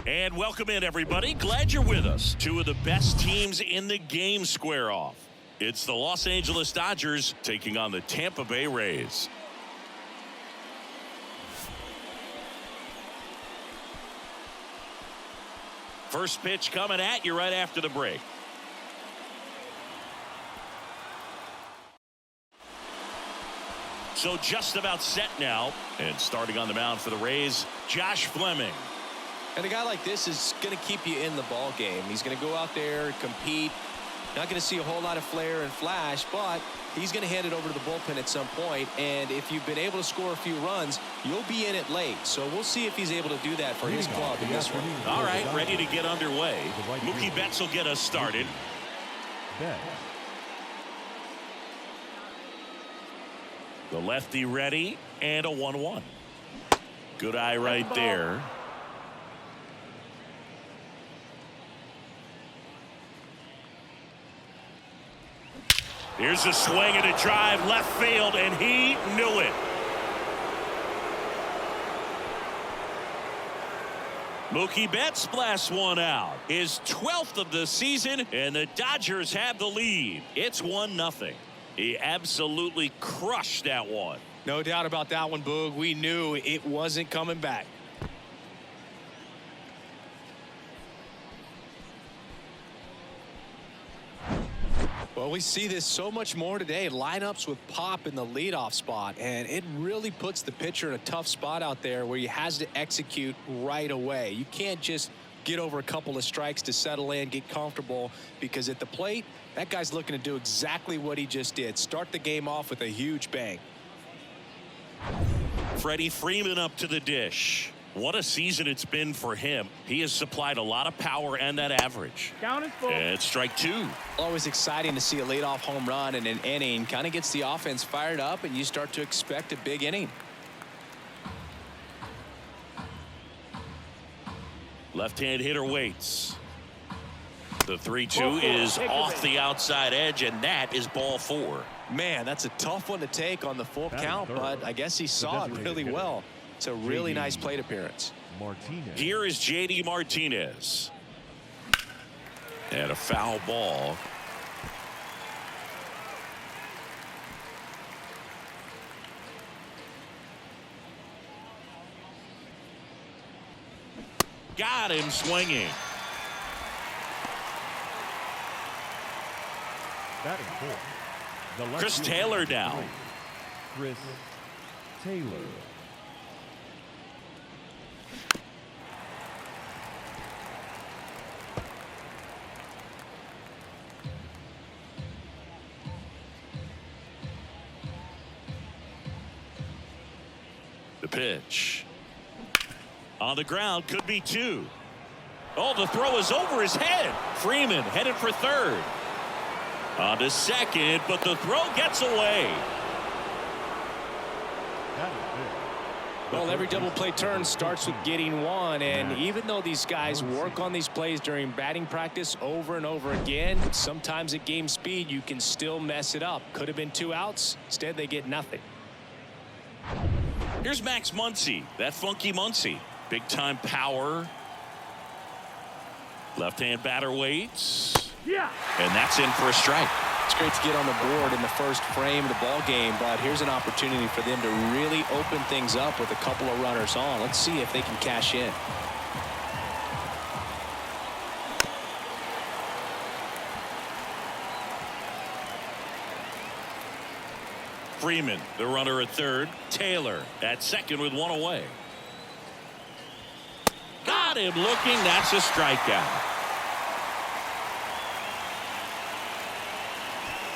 And welcome in, everybody. Glad you're with us. Two of the best teams in the game square off. It's the Los Angeles Dodgers taking on the Tampa Bay Rays. First pitch coming at you right after the break. So just about set now. And starting on the mound for the Rays, Josh Fleming. And a guy like this is going to keep you in the ball game. He's going to go out there, compete. Not going to see a whole lot of flair and flash, but he's going to hand it over to the bullpen at some point. And if you've been able to score a few runs, you'll be in it late. So we'll see if he's able to do that for his club in this one. All right, ready to get underway. Mookie Betts will get us started. The lefty ready, and a 1-1. Good eye right there. Here's a swing and a drive left field, and he knew it. Mookie Betts blasts one out. His 12th of the season, and the Dodgers have the lead. It's 1-0. He absolutely crushed that one. No doubt about that one, Boog. We knew it wasn't coming back. Well, we see this so much more today. Lineups with pop in the leadoff spot, and it really puts the pitcher in a tough spot out there where he has to execute right away. You can't just get over a couple of strikes to settle in, get comfortable, because at the plate, that guy's looking to do exactly what he just did. Start the game off with a huge bang. Freddie Freeman up to the dish. What a season it's been for him. He has supplied a lot of power and that average. Count is full. And strike two. Always exciting to see a leadoff home run in an inning. Kind of gets the offense fired up, and you start to expect a big inning. Left-hand hitter waits. The 3-2 is off the outside edge, and that is ball four. Man, that's a tough one to take on the full count, but I guess he saw it really well. It's a really nice plate appearance. Here is J.D. Martinez. And a foul ball. Got him swinging. Chris Taylor down. Chris Taylor. The pitch. On the ground, could be two. Oh, the throw is over his head. Freeman headed for third. On to second, but the throw gets away. Well, every double play turn starts with getting one, and even though these guys work on these plays during batting practice over and over again, sometimes at game speed you can still mess it up. Could have been 2 outs. Instead, they get nothing. Here's Max Muncy, that funky Muncy. Big time power. Left-hand batter waits. Yeah. And that's in for a strike. It's great to get on the board in the first frame of the ball game, but here's an opportunity for them to really open things up with a couple of runners on. Let's see if they can cash in. Freeman, the runner at third. Taylor at second with one away. Got him looking. That's a strikeout.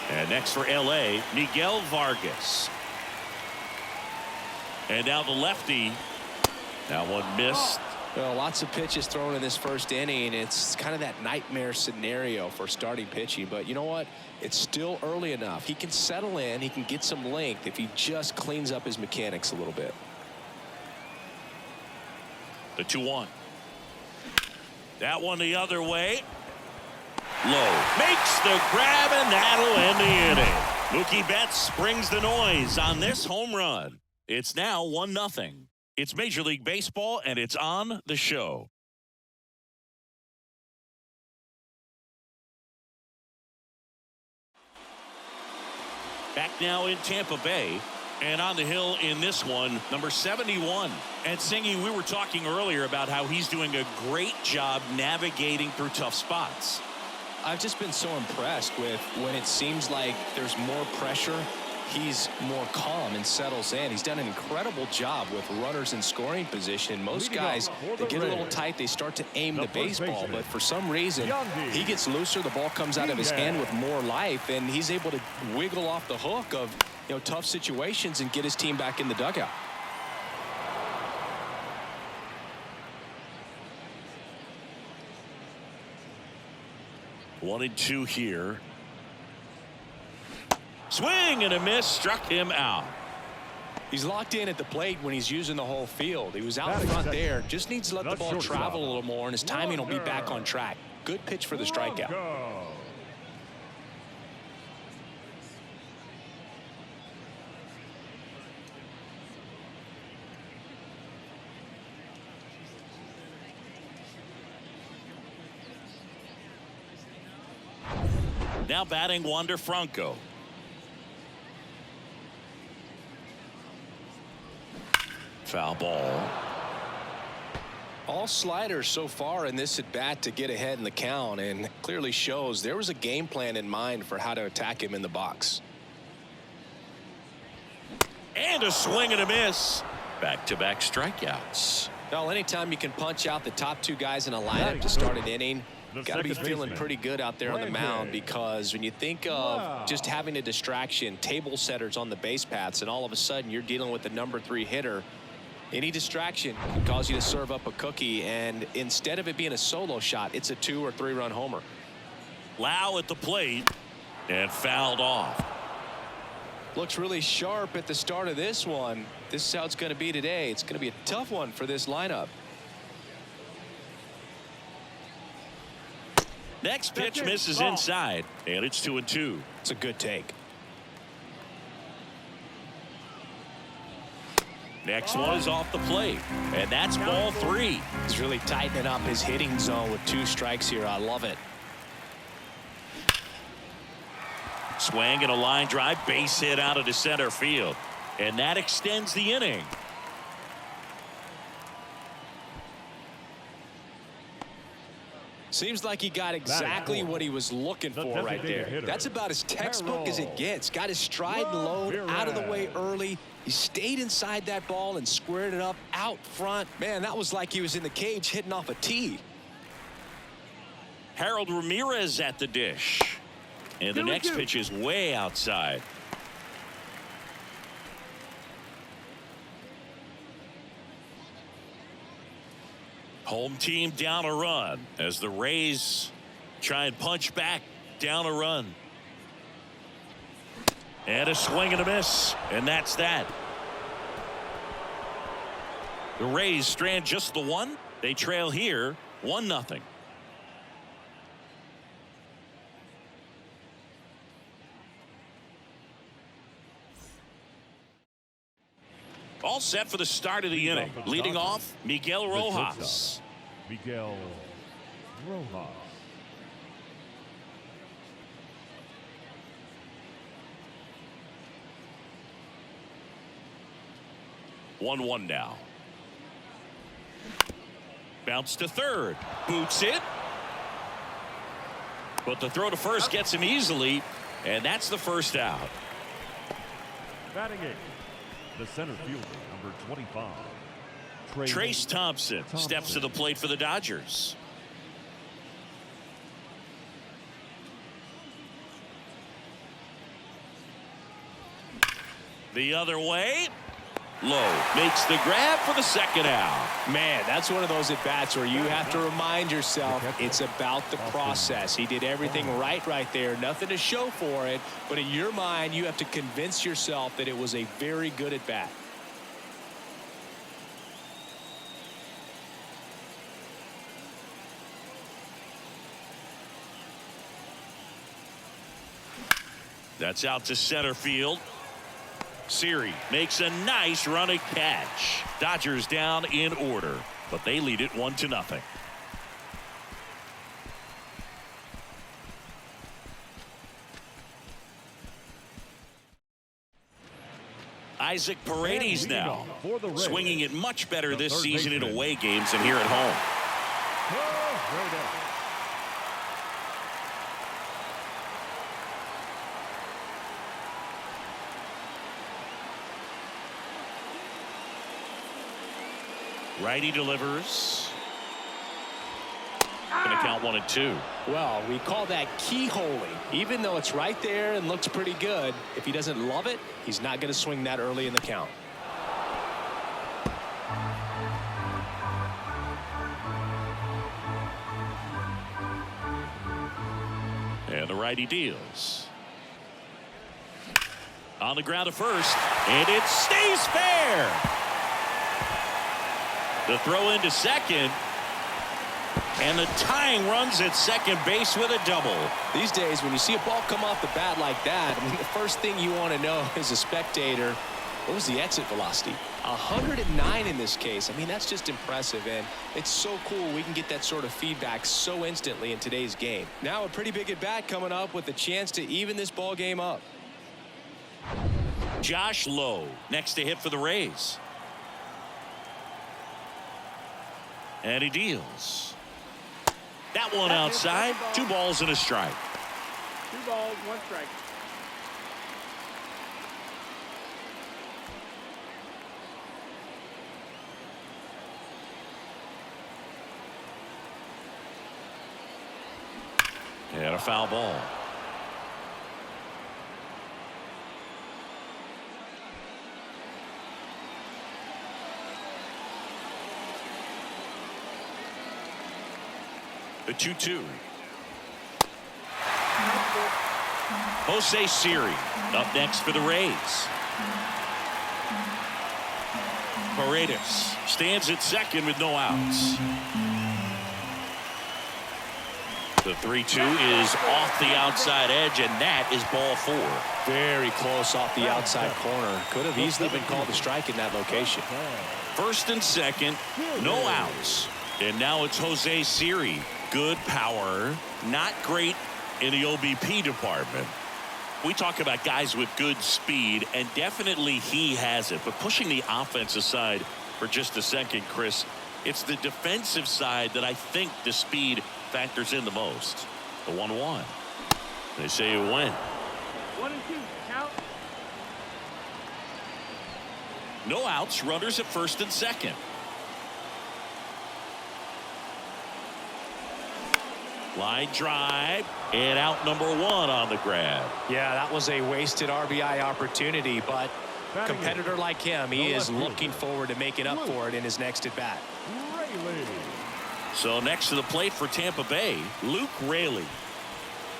And next for L.A., Miguel Vargas. And now the lefty. That one missed. Well, lots of pitches thrown in this first inning. It's kind of that nightmare scenario for starting pitching. But you know what? It's still early enough. He can settle in. He can get some length if he just cleans up his mechanics a little bit. The 2-1. That one the other way. Low. Makes the grab, and that'll end the inning. Mookie Betts brings the noise on this home run. It's now 1-0. It's Major League Baseball, and it's on the show. Back now in Tampa Bay. And on the hill in this one, number 71. And Singy, we were talking earlier about how he's doing a great job navigating through tough spots. I've just been so impressed with when it seems like there's more pressure, he's more calm and settles in. He's done an incredible job with runners in scoring position. Most guys, they get a little tight, they start to aim the baseball, but for some reason, he gets looser, the ball comes out of his hand with more life, and he's able to wiggle off the hook of tough situations and get his team back in the dugout. One and two here. Swing and a miss, struck him out. He's locked in at the plate when he's using the whole field. He was out in front there. Just needs to let the ball travel a little more, and his timing will be back on track. Good pitch for the strikeout. Now batting Wander Franco. Foul ball. All sliders so far in this at bat to get ahead in the count, and clearly shows there was a game plan in mind for how to attack him in the box. And a swing and a miss. Back-to-back strikeouts. Well, anytime you can punch out the top two guys in a lineup to start an inning, got to be feeling pretty good out there on the mound, because when you think of just having a distraction, table setters on the base paths, and all of a sudden you're dealing with the number 3 hitter, any distraction can cause you to serve up a cookie, and instead of it being a solo shot, it's a 2 or 3 run homer. Lau at the plate and fouled off. Looks really sharp at the start of this one. This is how it's going to be today. It's going to be a tough one for this lineup. Next pitch misses inside, and it's 2-2. It's a good take. Next one is off the plate, and that's ball 3. He's really tightening up his hitting zone with 2 strikes here. I love it. Swing and a line drive, base hit out into center field, and that extends the inning. Seems like he got exactly what he was looking for right there. That's about as textbook as it gets. Got his stride and load out of the way early. He stayed inside that ball and squared it up out front. Man, that was like he was in the cage hitting off a tee. Harold Ramirez at the dish. And the next pitch is way outside. Home team down a run as the Rays try and punch back down a run. And a swing and a miss, and that's that. The Rays strand just the one. They trail here 1-0. All set for the start of the inning. Leading off, Miguel Rojas. Miguel Rojas. One now. Bounce to third. Boots it. But the throw to first gets him easily, and that's the first out. Batting eighth, the center fielder, number 25. Trace Thompson steps to the plate for the Dodgers. The other way. Low makes the grab for the second out. Man, that's one of those at bats where you have to remind yourself it's about the process. He did everything right there. Nothing to show for it. But in your mind, you have to convince yourself that it was a very good at bat. That's out to center field. Siri makes a nice running catch. Dodgers down in order, but they lead it 1-0. Isaac Paredes now For the Rays, swinging it much better the this third season in baseman. away games than here at home. Righty delivers. Going to count 1-2. Well, we call that keyholing. Even though it's right there and looks pretty good, if he doesn't love it, he's not going to swing that early in the count. And the righty deals. On the ground to first, and it stays fair. The throw into second. And the tying runs at second base with a double. These days, when you see a ball come off the bat like that, I mean, the first thing you want to know as a spectator, what was the exit velocity? 109 in this case. I mean, that's just impressive, and it's so cool we can get that sort of feedback so instantly in today's game. Now a pretty big at bat coming up with a chance to even this ball game up. Josh Lowe next to hit for the Rays. And he deals. That one outside. 2 balls and a strike. 2 balls, 1 strike. And a foul ball. The 2-2. Jose Siri up next for the Rays. Paredes stands at second with no outs. The 3-2 is off the outside edge, and that is ball 4. Very close off the outside corner. Could have easily been called a strike in that location. First and second, no outs. And now it's Jose Siri. Good power, not great in the OBP department. We talk about guys with good speed, and definitely he has it. But pushing the offense aside for just a second, Chris, it's the defensive side that I think the speed factors in the most. The 1-1. They say it went. 1 and 2. Count. No outs, runners at first and second. Line drive, and out number 1 on the grab. Yeah, that was a wasted RBI opportunity, but a competitor like him, he is looking forward to making up for it in his next at bat. So next to the plate for Tampa Bay, Luke Raley.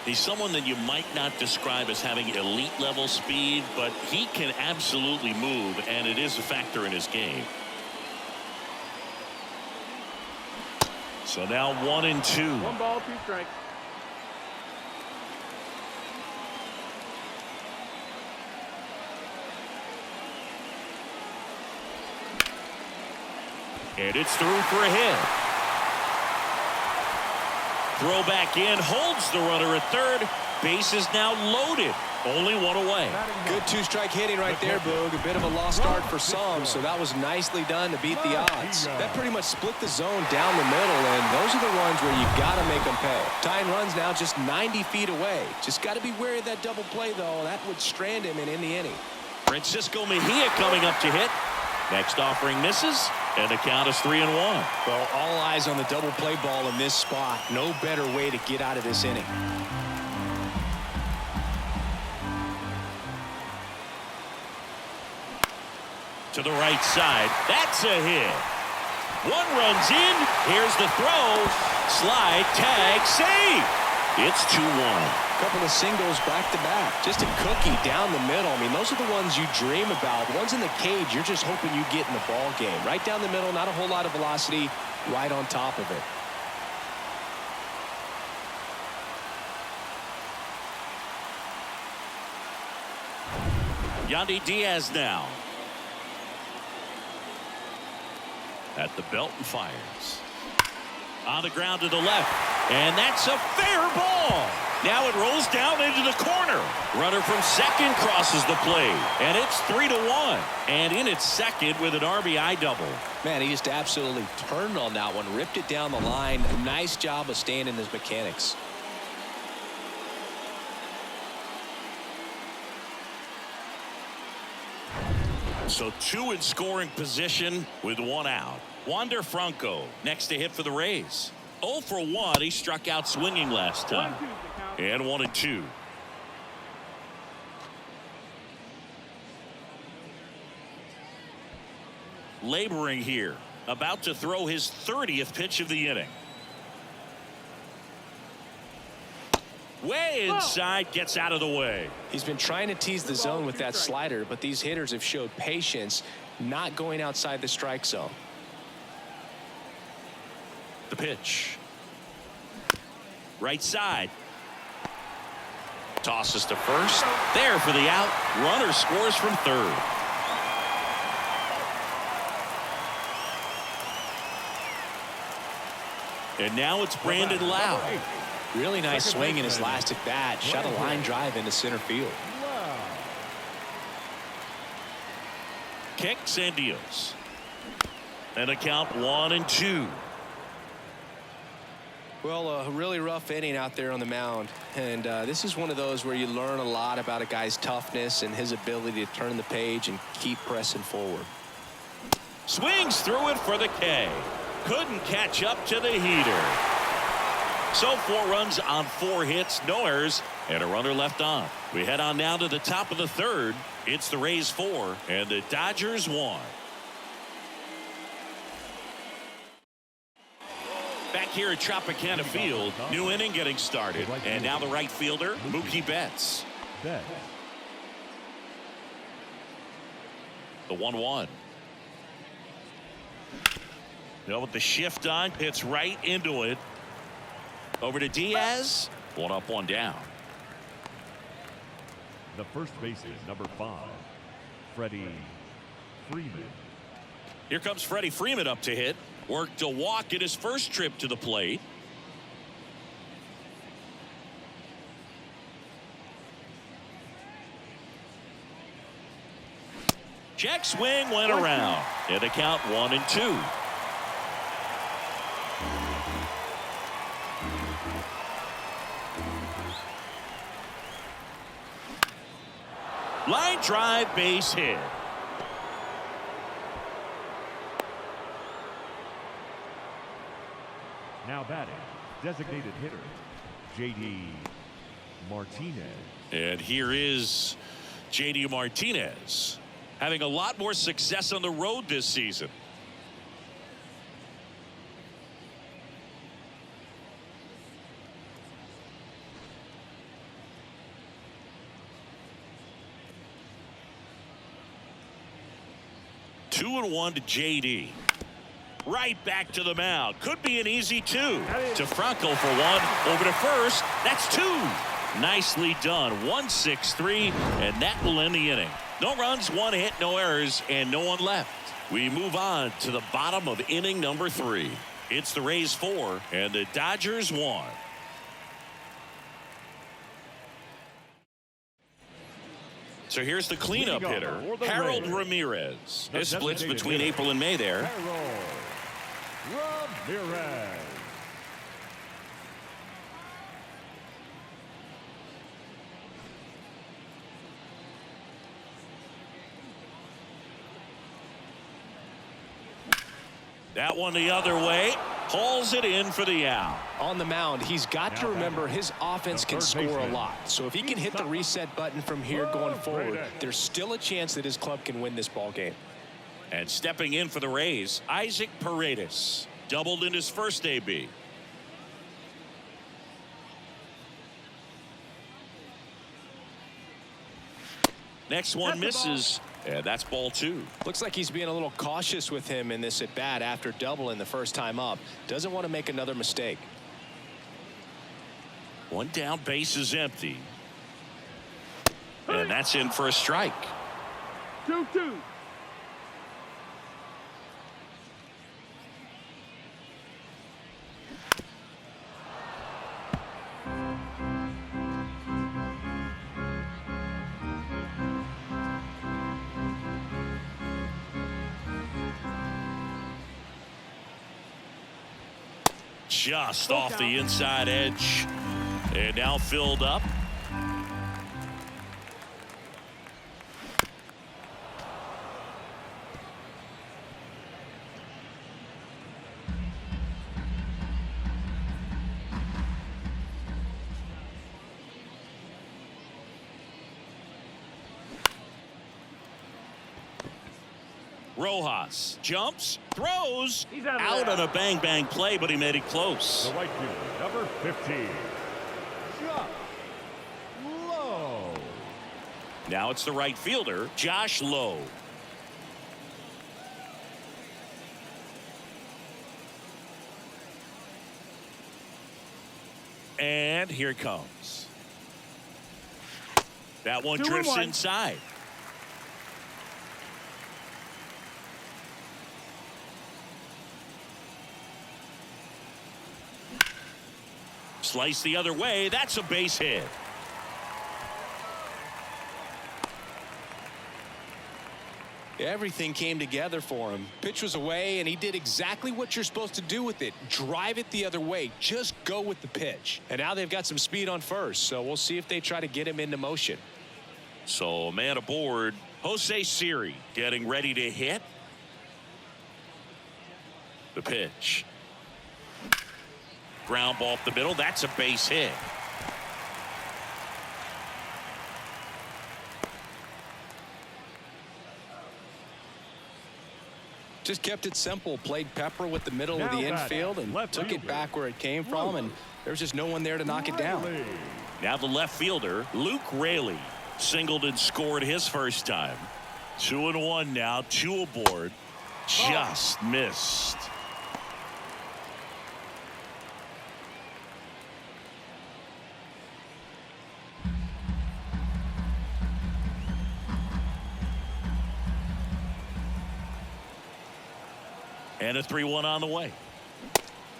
He's someone that you might not describe as having elite level speed, but he can absolutely move, and it is a factor in his game. So now 1 and 2. 1 ball, 2 strikes. And it's through for a hit. Throw back in, holds the runner at third. Base is now loaded. Only 1 away. Good 2-strike hitting right there, Boog. A bit of a lost start for some, so that was nicely done to beat the odds. That pretty much split the zone down the middle, and those are the ones where you've got to make them pay. Tying runs now just 90 feet away. Just got to be wary of that double play, though. That would strand him in the inning. Francisco Mejia coming up to hit. Next offering misses, and the count is 3-1. Well, all eyes on the double play ball in this spot. No better way to get out of this inning. To the right side. That's a hit. 1 runs in. Here's the throw. Slide, tag, save. It's 2-1. Couple of singles back to back. Just a cookie down the middle. I mean, those are the ones you dream about. The ones in the cage, you're just hoping you get in the ball game. Right down the middle, not a whole lot of velocity, right on top of it. Yandy Diaz now. At the belt and fires. On the ground to the left. And that's a fair ball. Now it rolls down into the corner. Runner from second crosses the plate. And it's 3-1. And in its second with an RBI double. Man, he just absolutely turned on that one. Ripped it down the line. Nice job of staying in his mechanics. So 2 in scoring position with 1 out. Wander Franco next to hit for the Rays. 0 for 1. He struck out swinging last time. 1-2 the count. And 1-2. Laboring here. About to throw his 30th pitch of the inning. Way inside, gets out of the way. He's been trying to tease the zone with that slider, but these hitters have showed patience, not going outside the strike zone. The pitch. Right side. Tosses to first. There for the out. Runner scores from third. And now it's Brandon Lau. Really nice swing in his last at bat. Shot a line drive into center field. Kicks and deals. And a count 1-2. Well, a really rough inning out there on the mound. And this is one of those where you learn a lot about a guy's toughness and his ability to turn the page and keep pressing forward. Swings through it for the K. Couldn't catch up to the heater. So 4 runs on 4 hits, no errors, and a runner left on. We head on now to the top of the third. It's the Rays 4 and the Dodgers 1. Back here at Tropicana Field, new inning getting started. And now the right fielder, Mookie Betts. The 1-1. Now with the shift on, hits right into it. Over to Diaz. 1 up, 1 down. The first baseman, number 5, Freddie Freeman. Here comes Freddie Freeman up to hit. Worked a walk in his first trip to the plate. Check swing went around. And the count 1-2. Line drive, base hit. Now batting, designated hitter, J.D. Martinez. And here is J.D. Martinez, having a lot more success on the road this season. Two and 1 to J.D. Right back to the mound. Could be an easy 2. To Franco for 1. Over to first. That's 2. Nicely done. 1-6-3, and that will end the inning. No runs, 1 hit, no errors, and no one left. We move on to the bottom of inning number 3. It's the Rays 4 and the Dodgers 1. So here's the cleanup hitter, Harold Ramirez. This splits between April and May there. Harold Ramirez. That one the other way. Hauls it in for the out. On the mound, he's got to remember his offense can score a lot. So if he can hit the reset button from here going forward, there's still a chance that his club can win this ball game. And stepping in for the Rays, Isaac Paredes. Doubled in his first AB. Next one misses. And that's ball 2. Looks like he's being a little cautious with him in this at bat after doubling the first time up. Doesn't want to make another mistake. 1 down, base is empty. And that's in for a strike. 2-2. just off the inside edge. And now filled up. Rojas jumps, throws, out on a bang-bang play, but he made it close. The right fielder, number 15. Josh Lowe. Now it's the right fielder, Josh Lowe. And here it comes. That one drifts inside. Slice the other way. That's a base hit. Everything came together for him. Pitch was away, and he did exactly what you're supposed to do with it. Drive it the other way. Just go with the pitch. And now they've got some speed on first, so we'll see if they try to get him into motion. So a man aboard. Jose Siri getting ready to hit. The pitch. Ground ball up the middle. That's a base hit. Just kept it simple. Played pepper with the middle of the infield and took it back where it came from, and there's just no one there to knock it down. Now the left fielder, Luke Raley, singled and scored his first time. 2-1 now, 2 aboard. Just missed. And a 3-1 on the way.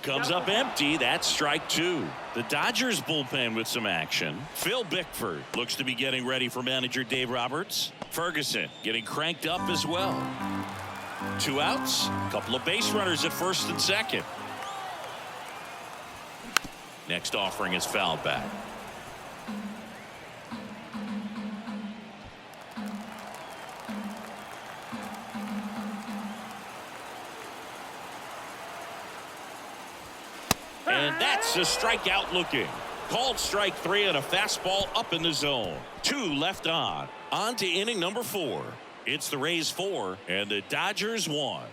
Comes up empty. That's strike 2. The Dodgers bullpen with some action. Phil Bickford looks to be getting ready for manager Dave Roberts. Ferguson getting cranked up as well. 2 outs. A couple of base runners at first and second. Next offering is fouled back. And that's a strikeout looking. Called strike 3 and a fastball up in the zone. 2 left on. On to inning number 4. It's the Rays 4 and the Dodgers 1.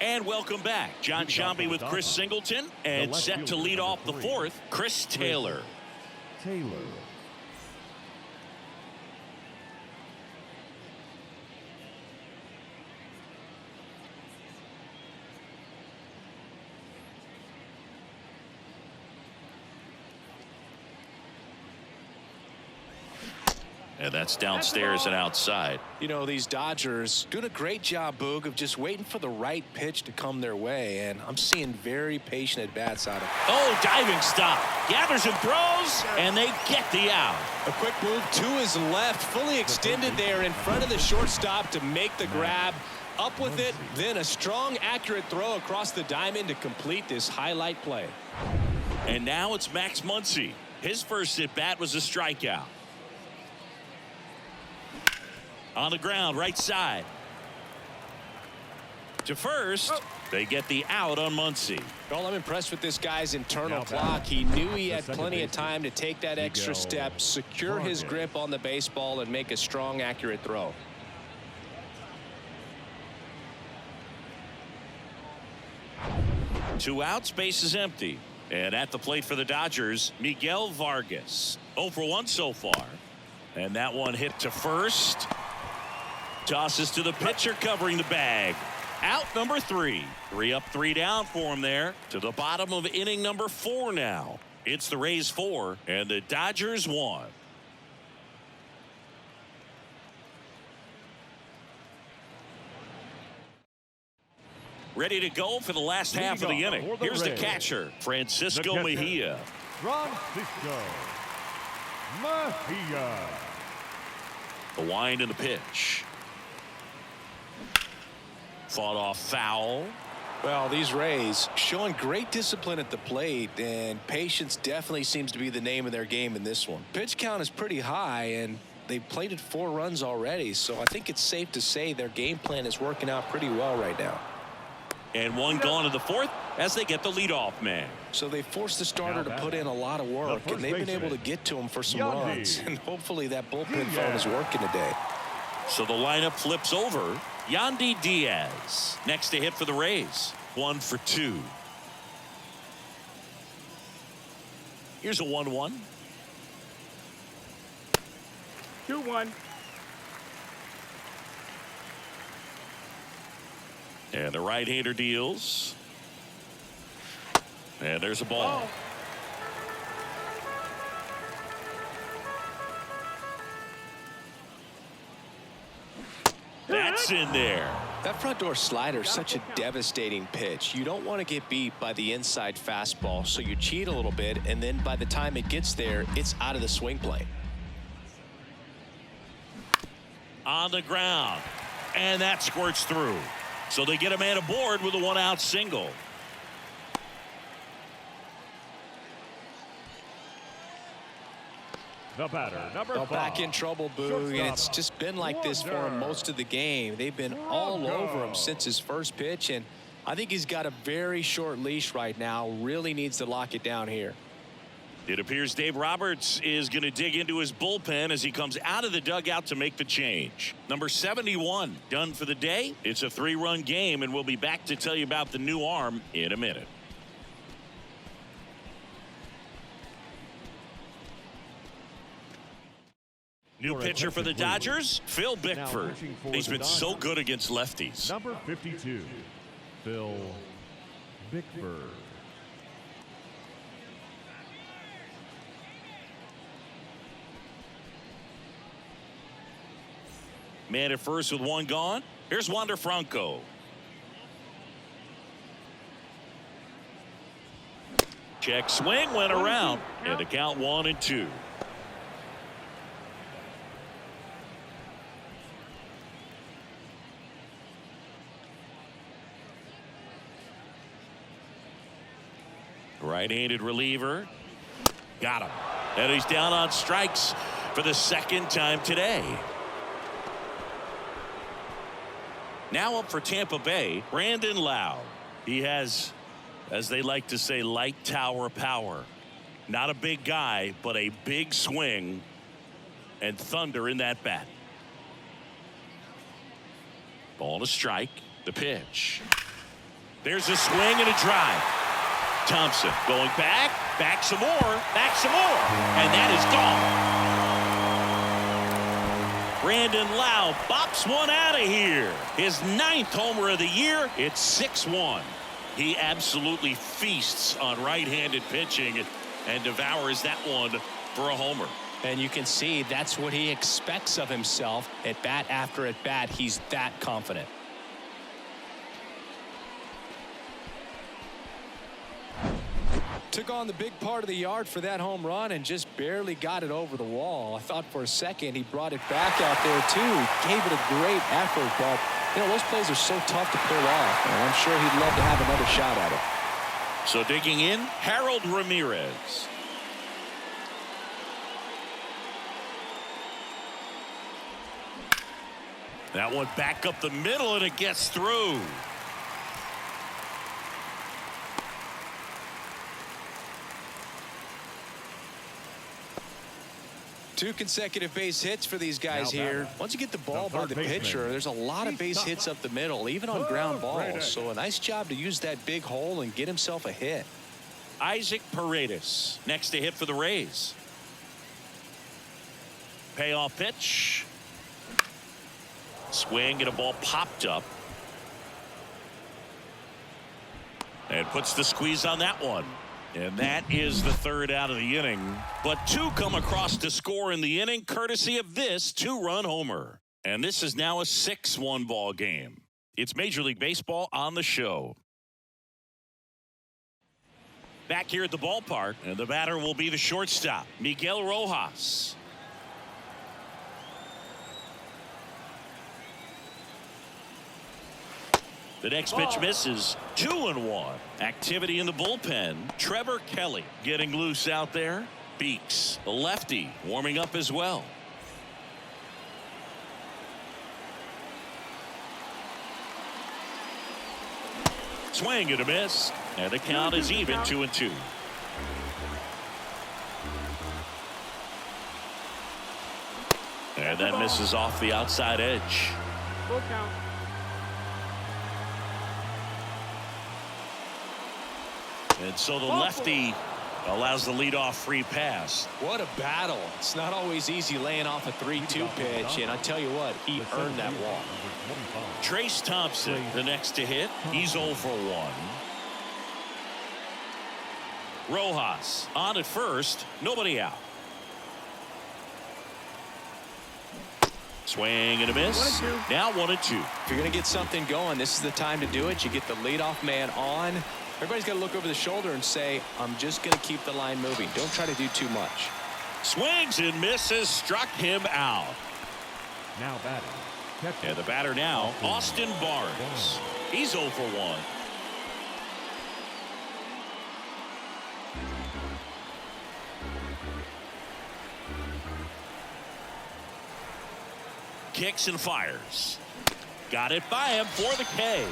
And welcome back. John Sciambi with Chris Singleton, and set to lead off the 4th, Chris Taylor. And that's downstairs and outside. You know, these Dodgers doing a great job, Boog, of just waiting for the right pitch to come their way. And I'm seeing very patient at-bats out of it. Oh, diving stop. Gathers and throws, and they get the out. A quick move to his left, fully extended there in front of the shortstop to make the grab. Up with it, then a strong, accurate throw across the diamond to complete this highlight play. And now it's Max Muncy. His first at-bat was a strikeout. On the ground, right side. To first. They get the out on Muncy. Well, I'm impressed with this guy's internal clock. He knew he had plenty of time to take that extra step, secure his grip on the baseball, and make a strong, accurate throw. Two outs, base is empty. And at the plate for the Dodgers, Miguel Vargas. 0 for 1 so far. And that one hit to first. Tosses to the pitcher covering the bag. Out number 3. 3 up, 3 down for him there. To the bottom of inning number 4 now. It's the Rays 4 and the Dodgers 1. Ready to go for the last half of the inning. Here's the catcher, Francisco Mejia. Francisco Mejia. The wind and the pitch. Fought off foul. Well, these Rays showing great discipline at the plate, and patience definitely seems to be the name of their game in this one. Pitch count is pretty high, and they plated 4 runs already, so I think it's safe to say their game plan is working out pretty well right now. And one gone in the 4th as they get the leadoff man. So they forced the starter to put in a lot of work, and they've been able to get to him for some runs, and hopefully that bullpen phone is working today. So the lineup flips over. Yandy Diaz next to hit for the Rays. 1 for 2. Here's a 1-1. 2-1. And the right-hander deals. And there's a ball. Oh. That's in there. That front door slider is such a devastating pitch. You don't want to get beat by the inside fastball, so you cheat a little bit, and then by the time it gets there, it's out of the swing plane. On the ground. And that squirts through. So they get a man aboard with a 1-out single. The batter, number 5. Back in trouble, Boog. It's just been like this for him most of the game. They've been all over him since his first pitch, and I think he's got a very short leash right now. Really needs to lock it down here. It appears Dave Roberts is going to dig into his bullpen as he comes out of the dugout to make the change. Number 71 done for the day. It's a 3-run game, and we'll be back to tell you about the new arm in a minute. New pitcher for the Dodgers, Phil Bickford. He's been so good against lefties. Number 52, Phil Bickford. Man at first with 1 gone. Here's Wander Franco. Check swing, went around, and the count 1-2. Right-handed reliever. Got him. And he's down on strikes for the 2nd time today. Now up for Tampa Bay, Brandon Lowe. He has, as they like to say, light tower power. Not a big guy, but a big swing and thunder in that bat. Ball to strike. The pitch. There's a swing and a drive. Thompson going back some more, and that is gone. Brandon Lowe bops one out of here. His 9th homer of the year. It's 6-1. He absolutely feasts on right-handed pitching and devours that one for a homer. And you can see that's what he expects of himself at bat after at bat. He's that confident. Took on the big part of the yard for that home run and just barely got it over the wall. I thought for a second he brought it back out there too. Gave it a great effort, but you know those plays are so tough to pull off, and I'm sure he'd love to have another shot at it. So digging in, Harold Ramirez. That one back up the middle, and it gets through. Two consecutive base hits for these guys here. Once you get the ball by the pitcher, there's a lot of base hits up the middle, even on ground balls. So a nice job to use that big hole and get himself a hit. Isaac Paredes next to hit for the Rays. Payoff pitch. Swing and a ball popped up. And puts the squeeze on that one. And that is the 3rd out of the inning. But 2 come across to score in the inning, courtesy of this 2-run homer. And this is now a 6-1 ball game. It's Major League Baseball on the show. Back here at the ballpark, and the batter will be the shortstop, Miguel Rojas. The next pitch misses. 2-1. Activity in the bullpen. Trevor Kelly getting loose out there. Beeks, the lefty, warming up as well. Swing and a miss. And the count is even 2-2. And that misses off the outside edge. Full count. And so the lefty allows the leadoff free pass. What a battle. It's not always easy laying off a 3-2 pitch, and I tell you what, he earned that walk. Trace Thompson, the next to hit. He's 0 for 1. Rojas on at first, nobody out. Swing and a miss. 1-2. Now 1-2. If you're going to get something going, this is the time to do it. You get the leadoff man on. Everybody's got to look over the shoulder and say, I'm just going to keep the line moving. Don't try to do too much. Swings and misses, struck him out. Now batting. Catcher. And the batter now, Austin Barnes. He's 0 for 1. Kicks and fires. Got it by him for the K.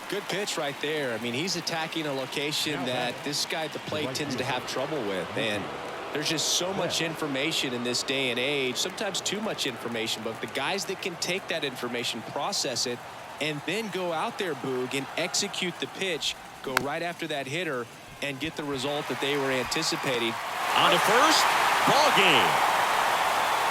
Good pitch right there. I mean, he's attacking a location that this guy at the plate tends to have trouble with. And there's just so much information in this day and age, sometimes too much information. But the guys that can take that information, process it, and then go out there, Boog, and execute the pitch, go right after that hitter, and get the result that they were anticipating. On to first, ball game.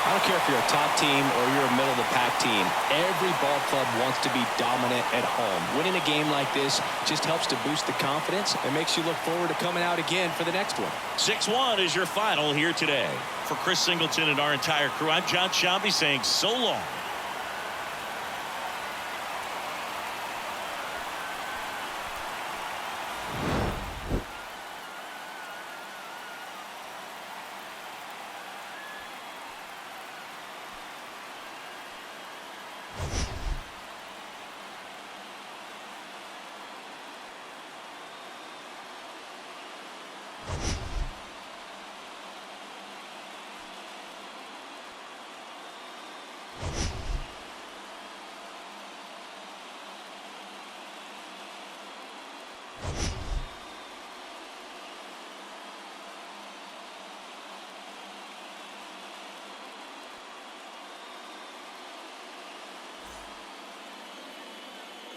I don't care if you're a top team or you're a middle-of-the-pack team. Every ball club wants to be dominant at home. Winning a game like this just helps to boost the confidence and makes you look forward to coming out again for the next one. 6-1 is your final here today. For Chris Singleton and our entire crew, I'm John Shambi saying so long.